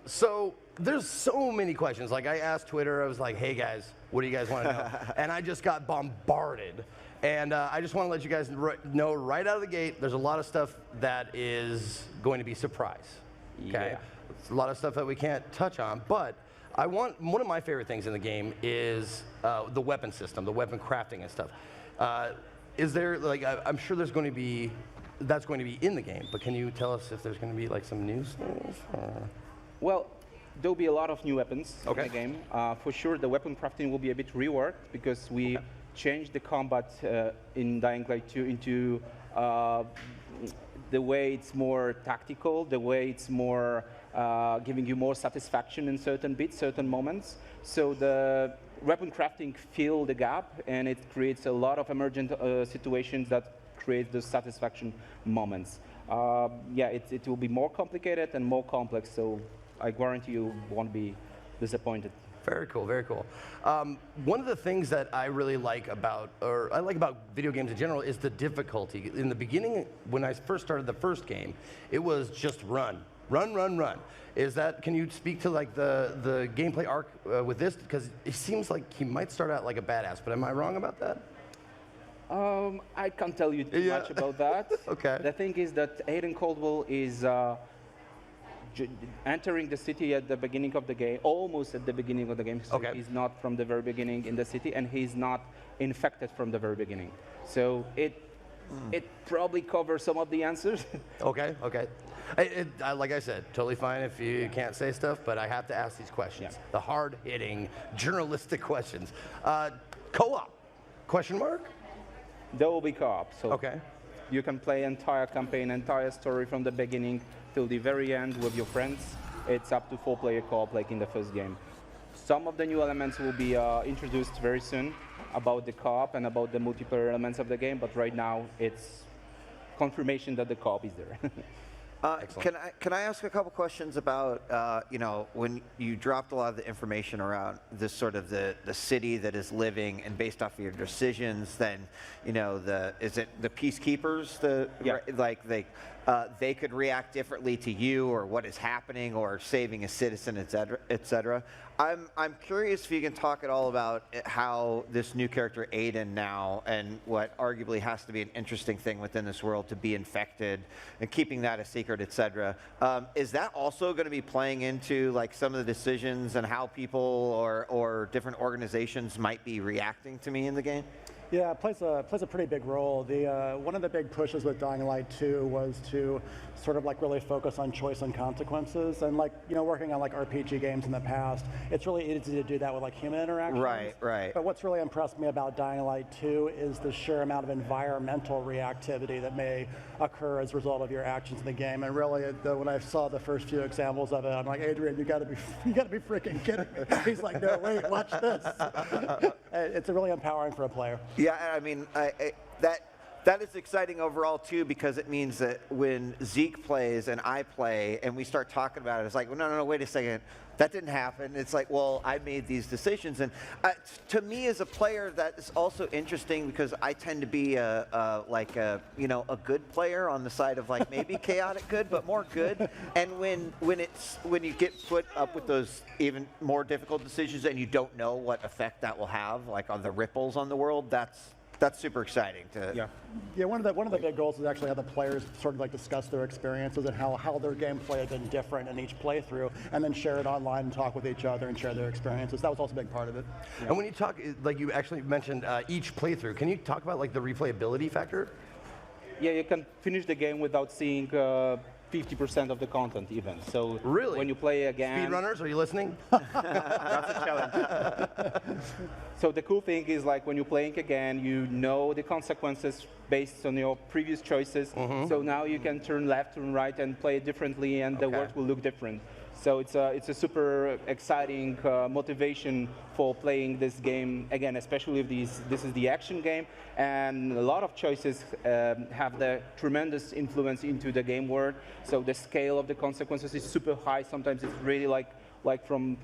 So there's so many questions. Like I asked Twitter, I was like, "Hey guys, what do you guys want to know?" And I just got bombarded. And I just want to let you guys know right out of the gate, there's a lot of stuff that is going to be surprise. Okay, it's a lot of stuff that we can't touch on, but one of my favorite things in the game is the weapon system, the weapon crafting and stuff. Is there like I'm sure there's going to be that's going to be in the game, but can you tell us if there's going to be like some new stuff? Well, there'll be a lot of new weapons in the game. For sure, the weapon crafting will be a bit reworked because we changed the combat in Dying Light 2 into the way it's more tactical, the way it's more giving you more satisfaction in certain bits, certain moments. So the weapon crafting fills the gap, and it creates a lot of emergent situations that create those satisfaction moments. It will be more complicated and more complex, so I guarantee you won't be disappointed. Very cool, very cool. One of the things that I really like about, or I like about video games in general, is the difficulty. In the beginning, when I first started the first game, it was just run. Run, run, run. Can you speak to like the gameplay arc with this? Because it seems like he might start out like a badass, but am I wrong about that? I can't tell you too much about that. Okay. The thing is that Aiden Caldwell is entering the city at the beginning of the game, almost at the beginning of the game. So he's not from the very beginning in the city, and he's not infected from the very beginning. So it probably covers some of the answers. Okay. Like I said, totally fine if you can't say stuff, but I have to ask these questions. Yeah. The hard-hitting, journalistic questions. Co-op? Question mark? There will be co-op. So you can play entire campaign, entire story from the beginning till the very end with your friends. It's up to 4-player co-op like in the first game. Some of the new elements will be introduced very soon about the co-op and about the multiplayer elements of the game, but right now it's confirmation that the co-op is there. Can I ask a couple questions about when you dropped a lot of the information around this sort of the city that is living and based off of your decisions, then is it the peacekeepers they could react differently to you or what is happening or saving a citizen, et cetera. I'm curious if you can talk at all about how this new character Aiden now, and what arguably has to be an interesting thing within this world to be infected and keeping that a secret, et cetera. Is that also going to be playing into like some of the decisions and how people or different organizations might be reacting to me in the game? Yeah, it plays a pretty big role. One of the big pushes with Dying Light 2 was to sort of like really focus on choice and consequences, and like working on like RPG games in the past, it's really easy to do that with like human interactions. Right. But what's really impressed me about Dying Light 2 is the sheer amount of environmental reactivity that may occur as a result of your actions in the game. And really, when I saw the first few examples of it, I'm like, Adrian, you got to be freaking kidding me. He's like, no, wait, watch this. It's really empowering for a player. Yeah, I mean, that is exciting overall too, because it means that when Zeke plays and I play and we start talking about it, it's like, well, no, wait a second, that didn't happen. It's like, well, I made these decisions, and to me as a player, that is also interesting because I tend to be a good player on the side of like maybe chaotic good, but more good. And when you get put up with those even more difficult decisions and you don't know what effect that will have, like on the ripples on the world, that's super exciting. Yeah. One of the big goals is actually how the players sort of like discuss their experiences and how their gameplay has been different in each playthrough, and then share it online and talk with each other and share their experiences. That was also a big part of it. Yeah. And when you talk, like you actually mentioned each playthrough, can you talk about like the replayability factor? Yeah, you can finish the game without seeing 50% of the content even. So really? When you play again... Speedrunners, are you listening? That's a challenge. So the cool thing is like when you're playing again, you know the consequences based on your previous choices. So now you can turn left, turn right, and play it differently, and the world will look different. So it's a super exciting motivation for playing this game again, especially if this is the action game, and a lot of choices have the tremendous influence into the game world. So the scale of the consequences is super high. Sometimes it's really like like from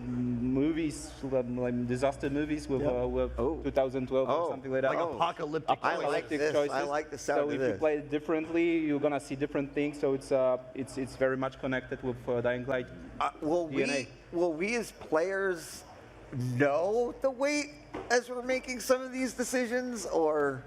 movies, like disaster movies with 2012 or something like that. Like apocalyptic. I like this. choices. I like the sound so of if this. you play it differently, you're gonna see different things. So it's very much connected with Dying Light. Will DNA. we as players know the weight as we're making some of these decisions, or?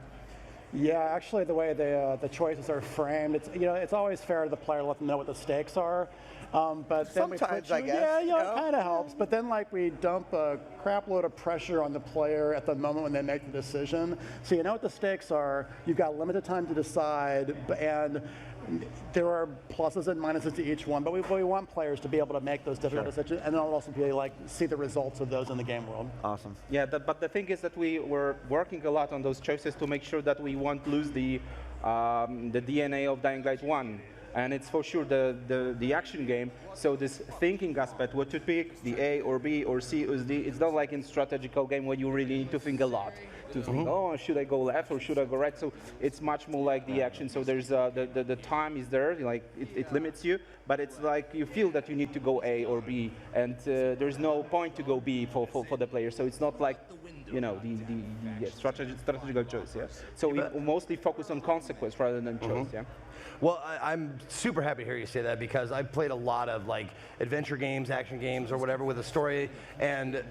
Yeah, actually, the way the choices are framed, it's always fair to the player to let them know what the stakes are. But then Sometimes, we I guess, yeah, you know? it kind of helps. But then, we dump a crap load of pressure on the player at the moment when they make the decision. So you know what the stakes are. You've got limited time to decide, and there are pluses and minuses to each one. But we want players to be able to make those difficult decisions, and then also be see the results of those in the game world. Awesome. Yeah, but the thing is that we were working a lot on those choices to make sure that we won't lose the DNA of Dying Light 1. And it's for sure the action game. So this thinking aspect, what to pick, the A or B or C or D, it's not like in strategical game where you really need to think a lot. To think, oh, should I go left or should I go right? So it's much more like the action. So there's the time is there, like it limits you, but it's like you feel that you need to go A or B, and there's no point to go B for the player. So it's not like the strategical choice. Yeah. So we mostly focus on consequence rather than choice. Yeah. Well, I'm super happy to hear you say that, because I've played a lot of adventure games, action games, or whatever with a story, and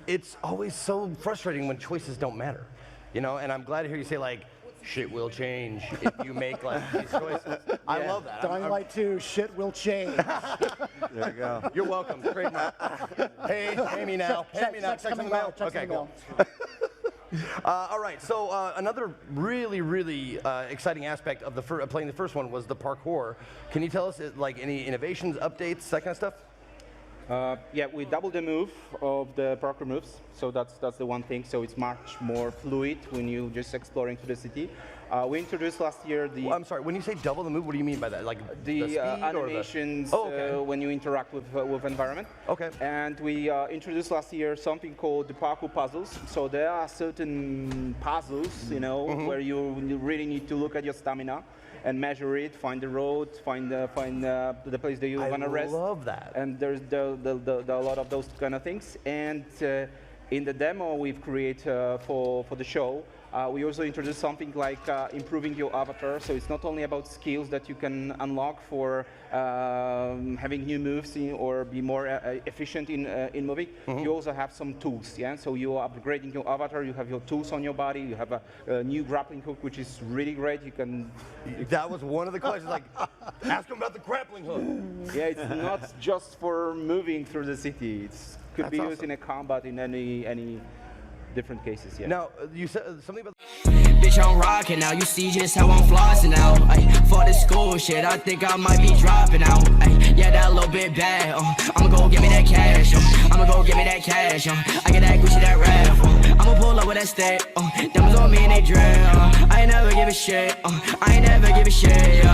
it's always so frustrating when choices don't matter, And I'm glad to hear you say shit will change if you make these choices. I love that. Dying Light 2, shit will change. There you go. You're welcome. Trademark. Pay me now. Pay me now. Check's in the mail. Okay, cool. All right, so another really, really exciting aspect of playing the first one was the parkour. Can you tell us any innovations, updates, that kind of stuff? Yeah, we doubled the move of the parkour moves, so that's the one thing. So it's much more fluid when you're just exploring to the city. We introduced last year the. Well, I'm sorry. When you say double the move, what do you mean by that? The speed animations when you interact with environment. Okay. And we introduced last year something called the parkour puzzles. So there are certain puzzles, where you really need to look at your stamina and measure it, find the road, find the place that you want to rest. I love that. And there's a lot of those kind of things. And in the demo we've created for the show, we also introduced something like improving your avatar. So it's not only about skills that you can unlock for having new moves or be more efficient in moving. You also have some tools. Yeah. So you are upgrading your avatar. You have your tools on your body. You have a new grappling hook, which is really great. You can. That was one of the questions. Ask him about the grappling hook. Yeah, it's not just for moving through the city. It could be used in a combat in any different cases. Yeah. Now you said something about. Bitch, I'm rocking now. You see just how I'm flossing now. For the school shit, I think I might be dropping out. Yeah, that little bit bad. I'ma go get me that cash. I'ma go get me that cash. I get that Gucci, that rap. I'ma pull up with that stick. Diamonds on me and they drip. I ain't never give a shit. I ain't never give a shit.